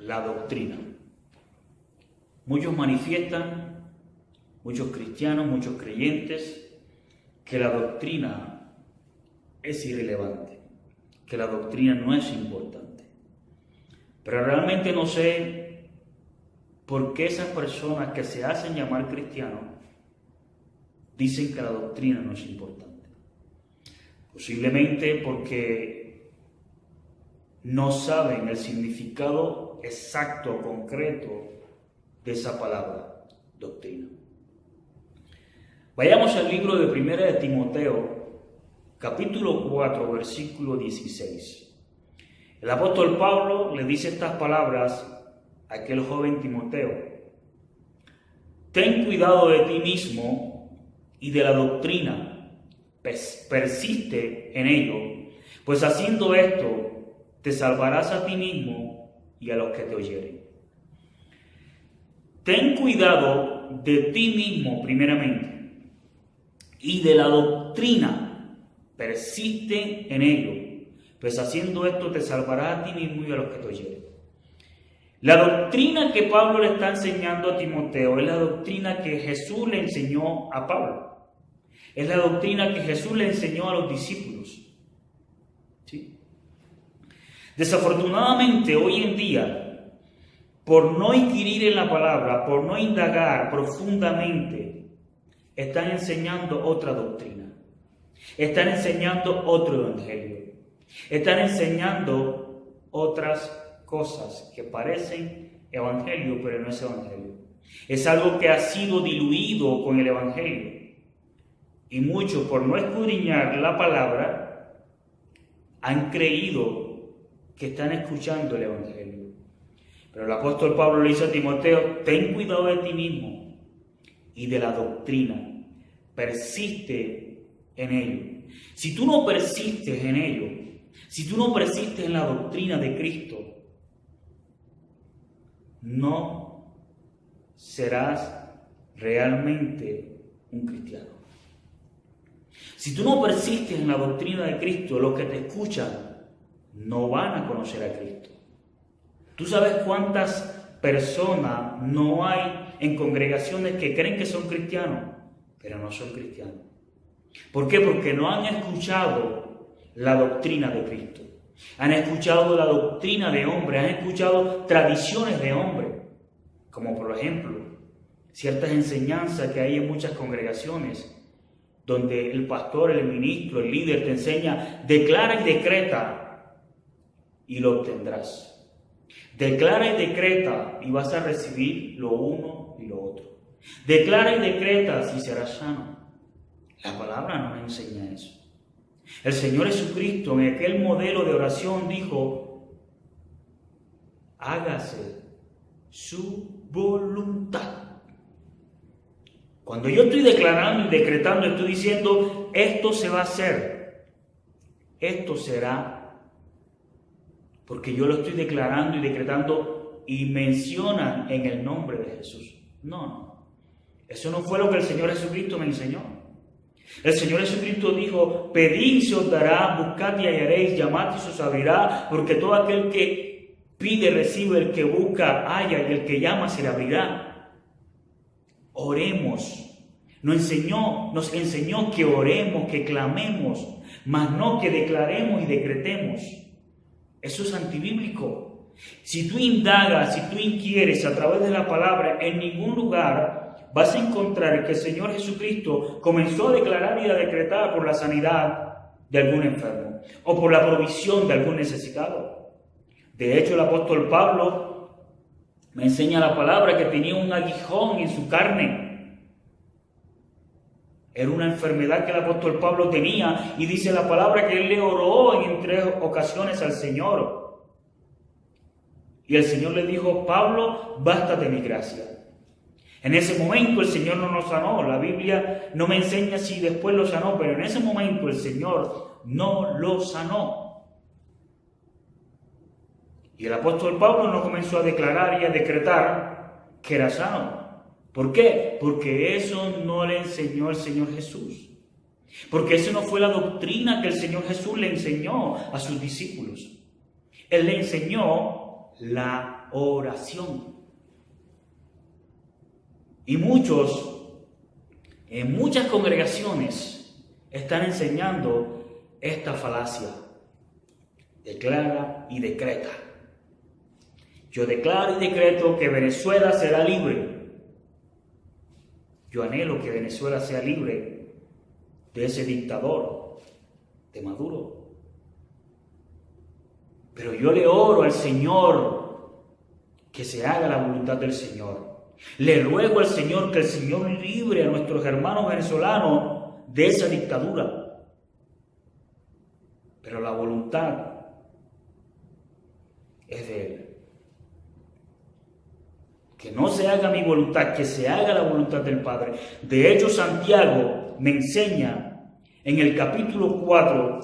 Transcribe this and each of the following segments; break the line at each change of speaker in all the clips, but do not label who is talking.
la doctrina. Muchos manifiestan, muchos cristianos, muchos creyentes, que la doctrina es irrelevante, que la doctrina no es importante. Pero realmente no sé por qué esas personas que se hacen llamar cristianos dicen que la doctrina no es importante. Posiblemente porque no saben el significado exacto, concreto de esa palabra, doctrina. Vayamos al libro de 1 de Timoteo, capítulo 4, versículo 16. El apóstol Pablo le dice estas palabras a aquel joven Timoteo: ten cuidado de ti mismo y de la doctrina, persiste en ello, pues haciendo esto te salvarás a ti mismo y a los que te oyeren. Ten cuidado de ti mismo primeramente y de la doctrina, persiste en ello, pues haciendo esto te salvarás a ti mismo y a los que te oyeren. La doctrina que Pablo le está enseñando a Timoteo es la doctrina que Jesús le enseñó a Pablo. Es la doctrina que Jesús le enseñó a los discípulos. ¿Sí? Desafortunadamente, hoy en día, por no inquirir en la palabra, por no indagar profundamente, están enseñando otra doctrina. Están enseñando otro evangelio. Están enseñando otras cosas que parecen evangelio, pero no es evangelio. Es algo que ha sido diluido con el evangelio. Y muchos, por no escudriñar la palabra, han creído que están escuchando el evangelio. Pero el apóstol Pablo le dice a Timoteo: ten cuidado de ti mismo y de la doctrina, persiste en ello. Si tú no persistes en ello, si tú no persistes en la doctrina de Cristo, no serás realmente un cristiano. Si tú no persistes en la doctrina de Cristo, los que te escuchan no van a conocer a Cristo. ¿Tú sabes cuántas personas no hay en congregaciones que creen que son cristianos, pero no son cristianos? ¿Por qué? Porque no han escuchado la doctrina de Cristo. Han escuchado la doctrina de hombres, han escuchado tradiciones de hombres, como por ejemplo ciertas enseñanzas que hay en muchas congregaciones, donde el pastor, el ministro, el líder te enseña: declara y decreta y lo obtendrás. Declara y decreta y vas a recibir lo uno y lo otro. Declara y decreta y serás sano. La palabra no me enseña eso. El Señor Jesucristo en aquel modelo de oración dijo: hágase su voluntad. Cuando yo estoy declarando y decretando, estoy diciendo: esto se va a hacer, esto será, porque yo lo estoy declarando y decretando y mencionan en el nombre de Jesús. No, eso no fue lo que el Señor Jesucristo me enseñó. El Señor Jesucristo dijo: pedid y se os dará, buscad y hallaréis, llamad y se os abrirá, porque todo aquel que pide recibe, el que busca halla y el que llama se le abrirá. Oremos. Nos enseñó que oremos, que clamemos, mas no que declaremos y decretemos. Eso es antibíblico. Si tú indagas, si tú inquieres a través de la palabra, en ningún lugar vas a encontrar que el Señor Jesucristo comenzó a declarar y a decretar por la sanidad de algún enfermo o por la provisión de algún necesitado. De hecho, el apóstol Pablo me enseña la palabra que tenía un aguijón en su carne. Era una enfermedad que el apóstol Pablo tenía, y dice la palabra que él le oró en 3 ocasiones al Señor. Y el Señor le dijo: Pablo, bástate mi gracia. En ese momento el Señor no nos sanó. La Biblia no me enseña si después lo sanó, pero en ese momento el Señor no lo sanó. Y el apóstol Pablo no comenzó a declarar y a decretar que era sano. ¿Por qué? Porque eso no le enseñó el Señor Jesús. Porque eso no fue la doctrina que el Señor Jesús le enseñó a sus discípulos. Él le enseñó la oración. Y muchos, en muchas congregaciones, están enseñando esta falacia. Declara y decreta. Yo declaro y decreto que Venezuela será libre. Yo anhelo que Venezuela sea libre de ese dictador, de Maduro. Pero yo le oro al Señor que se haga la voluntad del Señor. Le ruego al Señor que el Señor libre a nuestros hermanos venezolanos de esa dictadura. Pero la voluntad es de Él. Que no se haga mi voluntad, que se haga la voluntad del Padre. De hecho, Santiago me enseña en el capítulo 4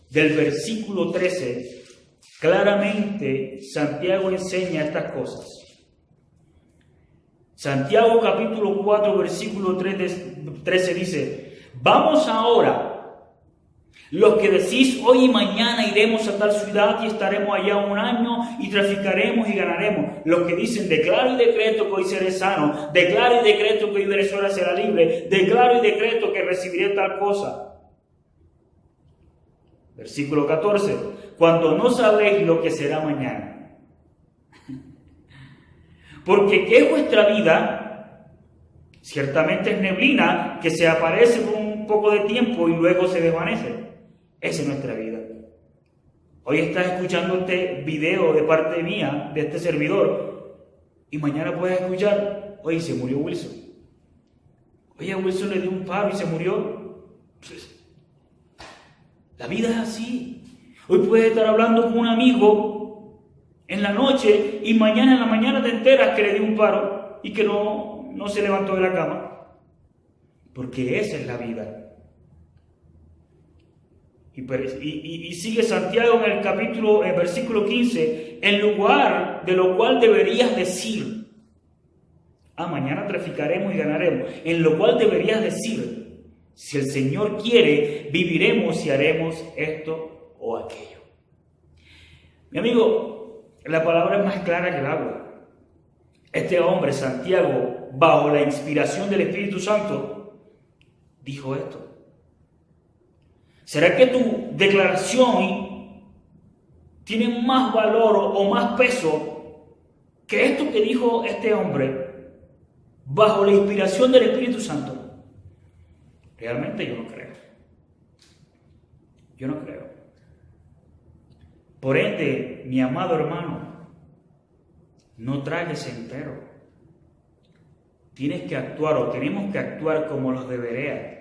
del versículo 13, claramente Santiago enseña estas cosas. Santiago capítulo 4 versículo 13 dice: vamos ahora, los que decís hoy y mañana iremos a tal ciudad y estaremos allá un año y traficaremos y ganaremos. Los que dicen declaro y decreto que hoy seré sano, declaro y decreto que hoy Venezuela será libre, declaro y decreto que recibiré tal cosa. Versículo 14: cuando no sabéis lo que será mañana. Porque ¿qué es vuestra vida? Ciertamente es neblina que se aparece por un poco de tiempo y luego se desvanece. Esa es nuestra vida. Hoy estás escuchando este video de parte mía, de este servidor, y mañana puedes escuchar: oye, se murió Wilson. Oye, a Wilson le dio un paro y se murió. La vida es así. Hoy puedes estar hablando con un amigo en la noche y mañana en la mañana te enteras que le dio un paro y que no se levantó de la cama. Porque esa es la vida. Y sigue Santiago en el versículo 15: en lugar de lo cual deberías decir: mañana traficaremos y ganaremos. En lo cual deberías decir: si el Señor quiere, viviremos y haremos esto o aquello. Mi amigo, la palabra es más clara que el agua. Este hombre, Santiago, bajo la inspiración del Espíritu Santo, dijo esto. ¿Será que tu declaración tiene más valor o más peso que esto que dijo este hombre bajo la inspiración del Espíritu Santo? Realmente yo no creo. Yo no creo. Por ende, mi amado hermano, no tragues entero. Tienes que actuar, o tenemos que actuar como los de Berea,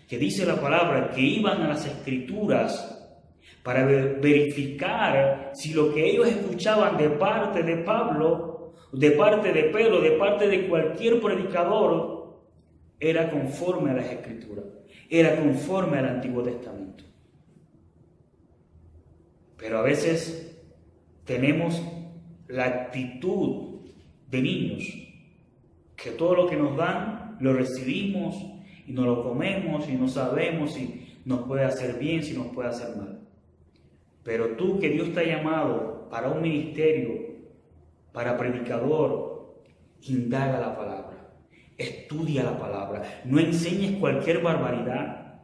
que dice la palabra que iban a las Escrituras para verificar si lo que ellos escuchaban de parte de Pablo, de parte de Pedro, de parte de cualquier predicador, era conforme a las Escrituras, era conforme al Antiguo Testamento. Pero a veces tenemos la actitud de niños, que todo lo que nos dan lo recibimos y nos lo comemos y no sabemos si nos puede hacer bien, si nos puede hacer mal. Pero tú, que Dios te ha llamado para un ministerio, para predicador, indaga la palabra, estudia la palabra, no enseñes cualquier barbaridad,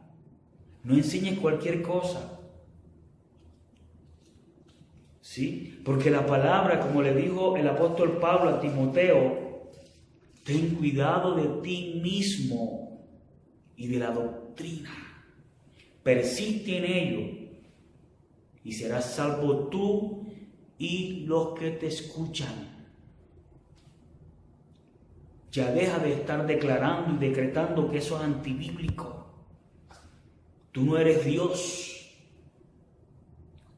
no enseñes cualquier cosa. ¿Sí? Porque la palabra, como le dijo el apóstol Pablo a Timoteo: ten cuidado de ti mismo y de la doctrina. Persiste en ello y serás salvo tú y los que te escuchan. Ya deja de estar declarando y decretando que eso es antibíblico. Tú no eres Dios.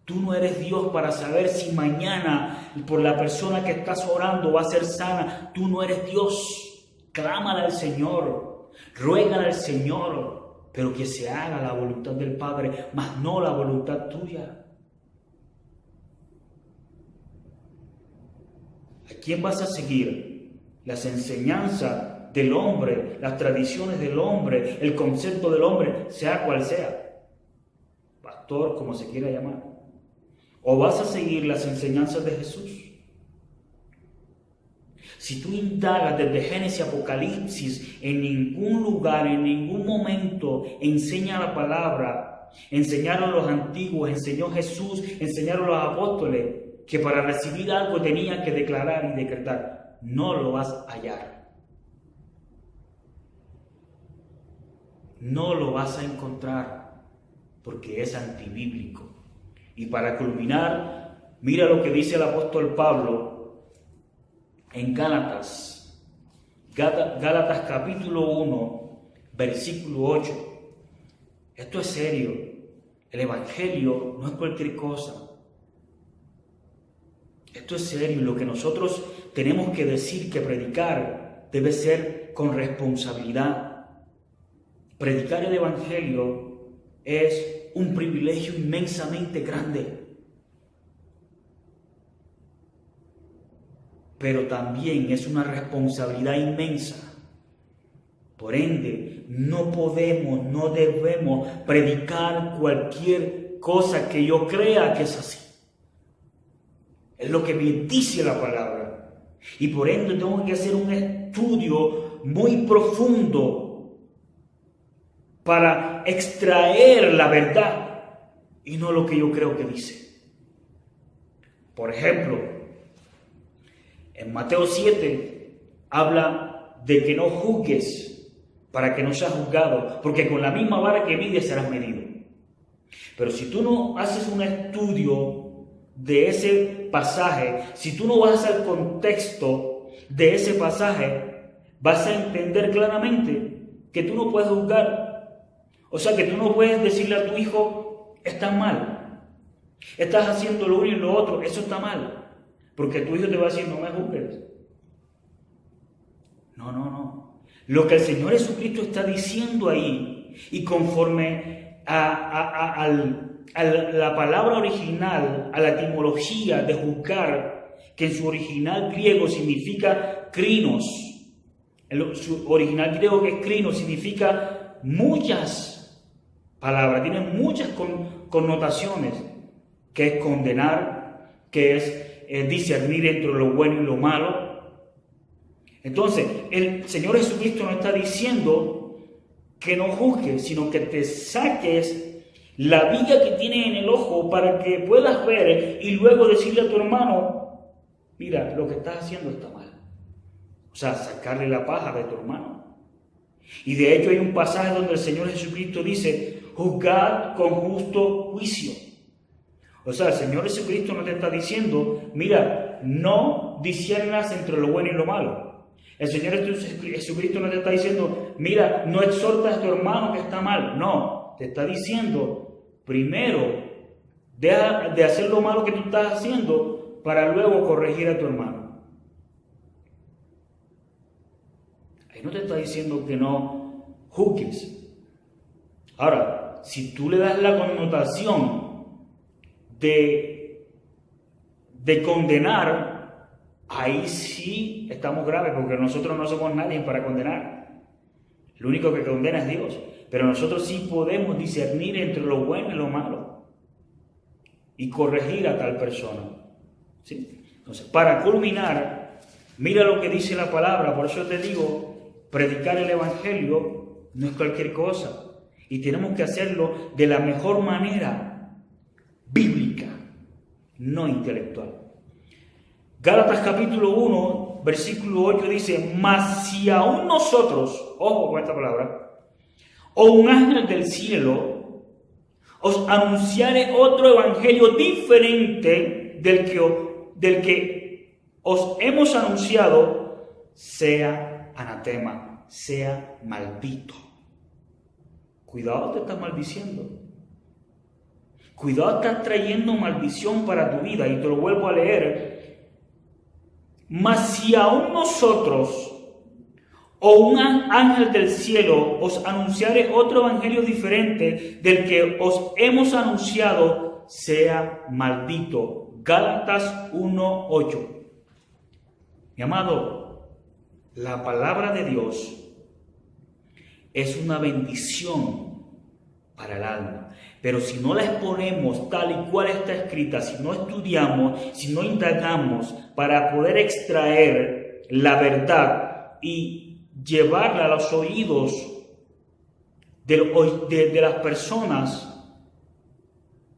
Tú no eres Dios para saber si mañana por la persona que estás orando va a ser sana. Tú no eres Dios. Clámala al Señor, ruégala al Señor, pero que se haga la voluntad del Padre, mas no la voluntad tuya. ¿A quién vas a seguir? Las enseñanzas del hombre, las tradiciones del hombre, el concepto del hombre, sea cual sea, pastor, como se quiera llamar. ¿O vas a seguir las enseñanzas de Jesús? Si tú indagas desde Génesis a Apocalipsis, en ningún lugar, en ningún momento enseña la palabra, enseñaron los antiguos, enseñó Jesús, enseñaron los apóstoles, que para recibir algo tenía que declarar y decretar. No lo vas a hallar. No lo vas a encontrar, porque es antibíblico. Y para culminar, mira lo que dice el apóstol Pablo en Gálatas. Gálatas capítulo 1, versículo 8. Esto es serio. El evangelio no es cualquier cosa. Esto es serio. Lo que nosotros tenemos que decir, que predicar, debe ser con responsabilidad. Predicar el evangelio es un privilegio inmensamente grande. Pero también es una responsabilidad inmensa. Por ende, no podemos, no debemos predicar cualquier cosa que yo crea que es así. Es lo que me dice la palabra. Y por ende tengo que hacer un estudio muy profundo para extraer la verdad y no lo que yo creo que dice. Por ejemplo, en Mateo 7 habla de que no juzgues para que no seas juzgado, porque con la misma vara que mides serás medido. Pero si tú no haces un estudio de ese pasaje, si tú no vas al contexto de ese pasaje, vas a entender claramente que tú no puedes juzgar. O sea, que tú no puedes decirle a tu hijo, estás mal, estás haciendo lo uno y lo otro, eso está mal. Porque tu hijo te va a decir, no me juzgues. No. Lo que el Señor Jesucristo está diciendo ahí, y conforme a la palabra original, a la etimología de juzgar, que en su original griego significa krinos. Su original griego, que es krinos, significa muchas palabras, tiene muchas connotaciones, que es condenar, que es discernir entre lo bueno y lo malo. Entonces, el Señor Jesucristo no está diciendo que no juzgues, sino que te saques la viga que tiene en el ojo para que puedas ver y luego decirle a tu hermano, mira, lo que estás haciendo está mal. O sea, sacarle la paja de tu hermano. Y de hecho hay un pasaje donde el Señor Jesucristo dice, juzgad con justo juicio. O sea, el Señor Jesucristo no te está diciendo, mira, no disciernas entre lo bueno y lo malo. El Señor Jesucristo no te está diciendo, mira, no exhortas a tu hermano que está mal. No, te está diciendo, primero, deja de hacer lo malo que tú estás haciendo para luego corregir a tu hermano. Ahí no te está diciendo que no juzgues. Ahora, si tú le das la connotación de condenar, ahí sí estamos graves, porque nosotros no somos nadie para condenar. Lo único que condena es Dios. Pero nosotros sí podemos discernir entre lo bueno y lo malo y corregir a tal persona. ¿Sí? Entonces, para culminar, mira lo que dice la palabra. Por eso te digo, predicar el evangelio no es cualquier cosa. Y tenemos que hacerlo de la mejor manera, bíblica, no intelectual. Gálatas capítulo 1, versículo 8 dice, mas si aún nosotros, ojo con esta palabra, o un ángel del cielo os anunciare otro evangelio diferente del que os hemos anunciado, sea anatema, sea maldito. Cuidado, te estás maldiciendo. Cuidado, estás trayendo maldición para tu vida. Y te lo vuelvo a leer. Mas si aún nosotros o un ángel del cielo os anunciare otro evangelio diferente del que os hemos anunciado, sea maldito. Gálatas 1:8. Mi amado, la palabra de Dios es una bendición para el alma. Pero si no la exponemos tal y cual está escrita, si no estudiamos, si no indagamos para poder extraer la verdad y llevarla a los oídos de las personas,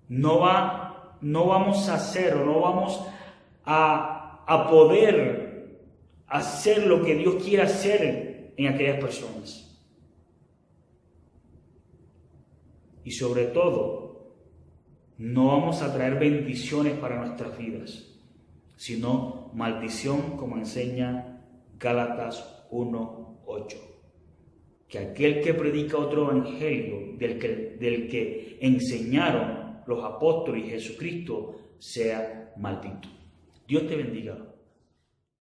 no vamos a hacer o no vamos a poder hacer lo que Dios quiere hacer en aquellas personas. Y sobre todo, no vamos a traer bendiciones para nuestras vidas, sino maldición, como enseña Gálatas 1:8. Que aquel que predica otro evangelio del que enseñaron los apóstoles y Jesucristo sea maldito. Dios te bendiga.